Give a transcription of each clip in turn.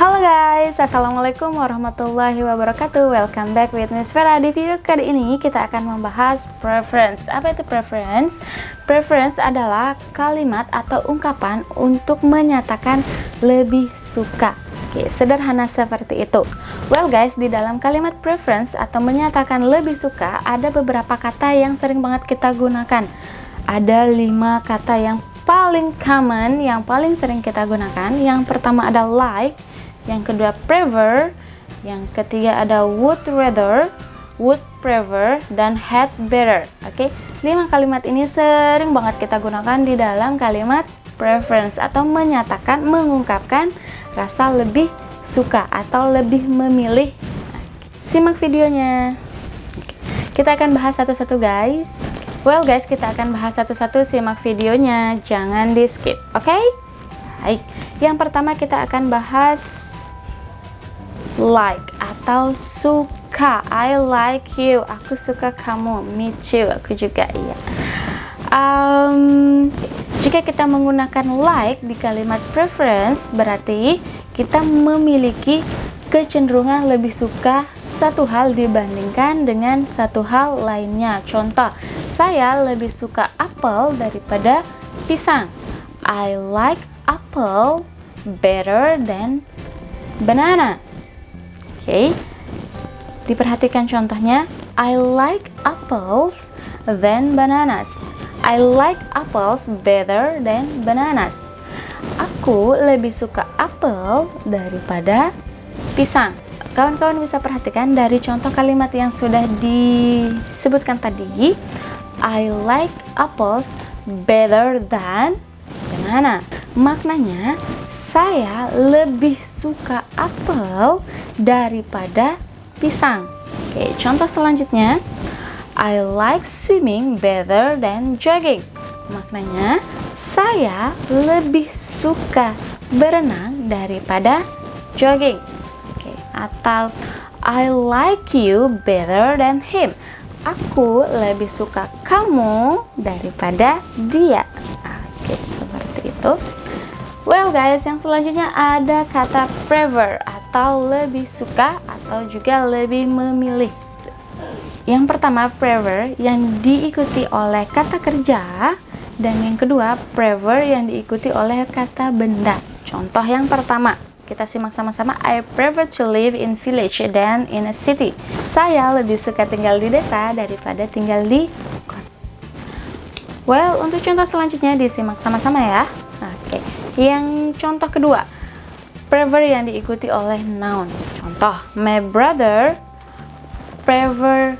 Halo guys, assalamualaikum warahmatullahi wabarakatuh. Welcome back with Miss Vera. Di video kali ini kita akan membahas preference. Apa itu preference? Preference adalah kalimat atau ungkapan untuk menyatakan lebih suka. Oke, sederhana seperti itu. Well guys, di dalam kalimat preference atau menyatakan lebih suka ada beberapa kata yang sering banget kita gunakan. Ada 5 kata yang paling common, yang paling sering kita gunakan. Yang pertama ada like, yang kedua prefer, yang ketiga ada would rather, would prefer, dan had better. Oke, 5 kalimat ini sering banget kita gunakan di dalam kalimat preference atau menyatakan, mengungkapkan rasa lebih suka atau lebih memilih. Simak videonya. Kita akan bahas satu-satu guys. Well guys, kita akan bahas satu-satu, simak videonya, jangan di skip, oke? Baik, yang pertama kita akan bahas like atau suka. I like you, aku suka kamu. Me too, aku juga, iya. Jika kita menggunakan like di kalimat preference, berarti kita memiliki kecenderungan lebih suka satu hal dibandingkan dengan satu hal lainnya. Contoh, saya lebih suka apel daripada pisang. I like apple better than banana. Oke, diperhatikan contohnya. I like apples than bananas. I like apples better than bananas. Aku lebih suka apel daripada pisang. Kawan-kawan bisa perhatikan dari contoh kalimat yang sudah disebutkan tadi. I like apples better than banana. Maknanya, saya lebih suka apel daripada pisang. Oke, contoh selanjutnya. I like swimming better than jogging. Maknanya, saya lebih suka berenang daripada jogging. Oke, atau I like you better than him. Aku lebih suka kamu daripada dia. Oke, seperti itu. Well guys, yang selanjutnya ada kata prefer atau lebih suka atau juga lebih memilih. Yang pertama prefer yang diikuti oleh kata kerja, dan yang kedua prefer yang diikuti oleh kata benda. Contoh yang pertama, kita simak sama-sama. I prefer to live in village than in a city. Saya lebih suka tinggal di desa daripada tinggal di kota. Well, untuk contoh selanjutnya disimak sama-sama ya. Oke. Yang contoh kedua, prefer yang diikuti oleh noun. Contoh, my brother prefer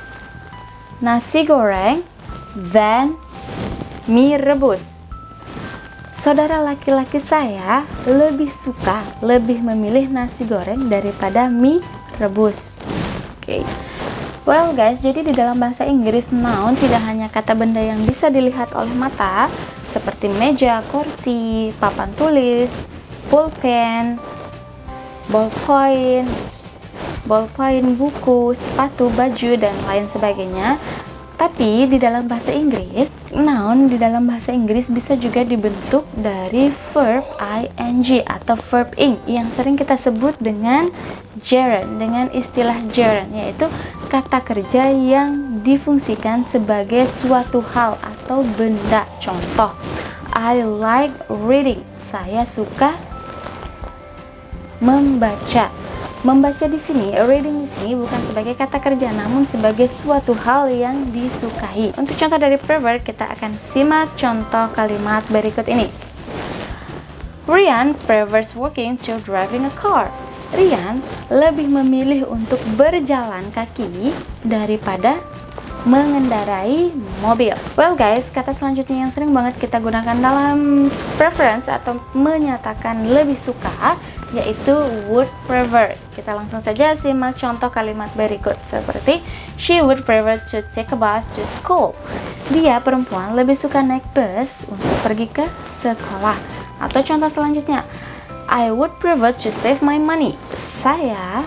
nasi goreng than mie rebus. Saudara laki-laki saya lebih suka, lebih memilih nasi goreng daripada mie rebus. Oke. Well guys, jadi di dalam bahasa Inggris noun tidak hanya kata benda yang bisa dilihat oleh mata, seperti meja, kursi, papan tulis, pulpen, ballpoint, buku, sepatu, baju, dan lain sebagainya. Tapi di dalam bahasa Inggris, noun di dalam bahasa Inggris bisa juga dibentuk dari verb ing atau verb ing yang sering kita sebut dengan gerund, dengan istilah gerund, yaitu kata kerja yang difungsikan sebagai suatu hal atau benda. Contoh, I like reading. Saya suka membaca. Membaca di sini, reading di sini bukan sebagai kata kerja, namun sebagai suatu hal yang disukai. Untuk contoh dari prefer, kita akan simak contoh kalimat berikut ini. Rian prefers walking to driving a car. Rian lebih memilih untuk berjalan kaki daripada mengendarai mobil. Well guys, kata selanjutnya yang sering banget kita gunakan dalam preference atau menyatakan lebih suka, yaitu would prefer. Kita langsung saja simak contoh kalimat berikut seperti she would prefer to take a bus to school. Dia, perempuan, lebih suka naik bus untuk pergi ke sekolah. Atau contoh selanjutnya, I would prefer to save my money. Saya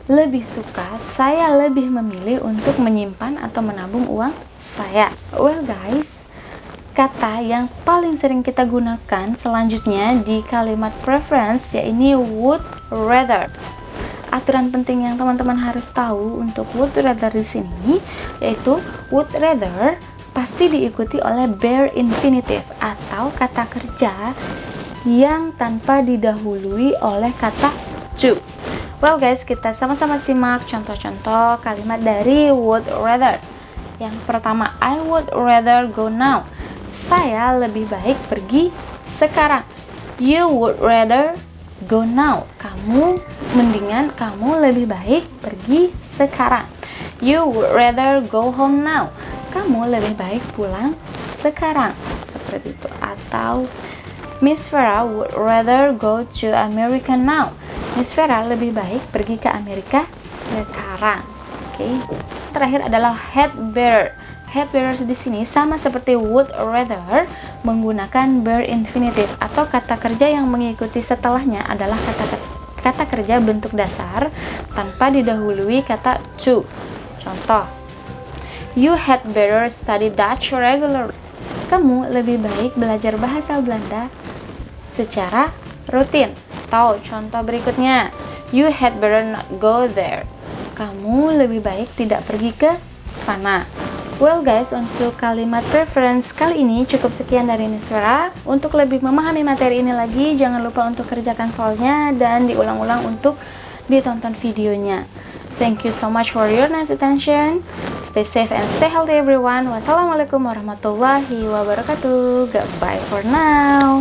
lebih memilih untuk menyimpan atau menabung uang saya. Well guys, kata yang paling sering kita gunakan selanjutnya di kalimat preference yaitu would rather. Aturan penting yang teman-teman harus tahu untuk would rather di sini yaitu would rather pasti diikuti oleh bare infinitive atau kata kerja yang tanpa didahului oleh kata to. Well guys, kita sama-sama simak contoh-contoh kalimat dari would rather. Yang pertama, I would rather go now. Saya lebih baik pergi sekarang. You would rather go now. Kamu lebih baik pergi sekarang. You would rather go home now. Kamu lebih baik pulang sekarang. Seperti itu. Atau Miss Vera would rather go to America now. Miss Vera lebih baik pergi ke Amerika sekarang. Oke. Terakhir adalah had better. Had better di sini sama seperti would rather menggunakan bare infinitive atau kata kerja yang mengikuti setelahnya adalah kata kerja bentuk dasar tanpa didahului kata to. Contoh, you had better study Dutch regularly. Kamu lebih baik belajar bahasa Belanda secara rutin. Atau contoh berikutnya, you had better not go there. Kamu lebih baik tidak pergi ke sana. Well guys, untuk kalimat preference kali ini cukup sekian dari Miss Vera. Untuk lebih memahami materi ini lagi, jangan lupa untuk kerjakan soalnya dan diulang-ulang untuk ditonton videonya. Thank you so much for your nice attention. Stay safe and stay healthy everyone. Wassalamualaikum warahmatullahi wabarakatuh. Goodbye for now.